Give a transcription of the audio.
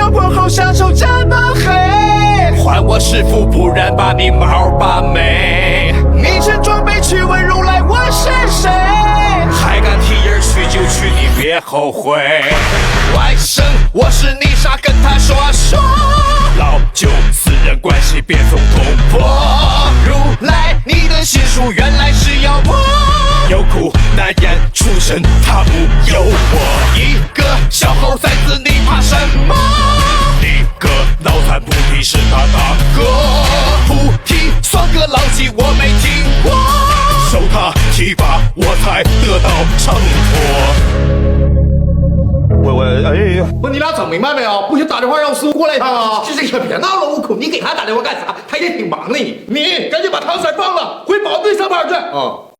小破后享受这么黑，还我师傅，不然把你毛把妹。你真装备去问如来我是谁，还敢提人去就去，你别后悔。外甥，我是你啥，跟他说说。老九，私人关系别总捅破。如来，你的心术原来是要我。有苦难言出身，他不由我。一个小猴崽子，你怕什么？一个脑残菩提是他大哥。菩提算个老几，我没听过。受他提拔，我才得到成果。不，你俩整明白没有？不行，打电话让师傅过来一趟啊！这别闹了，悟空，你给他打电话干啥？他也挺忙的你。你赶紧把唐三放了，回保队上班去。哦。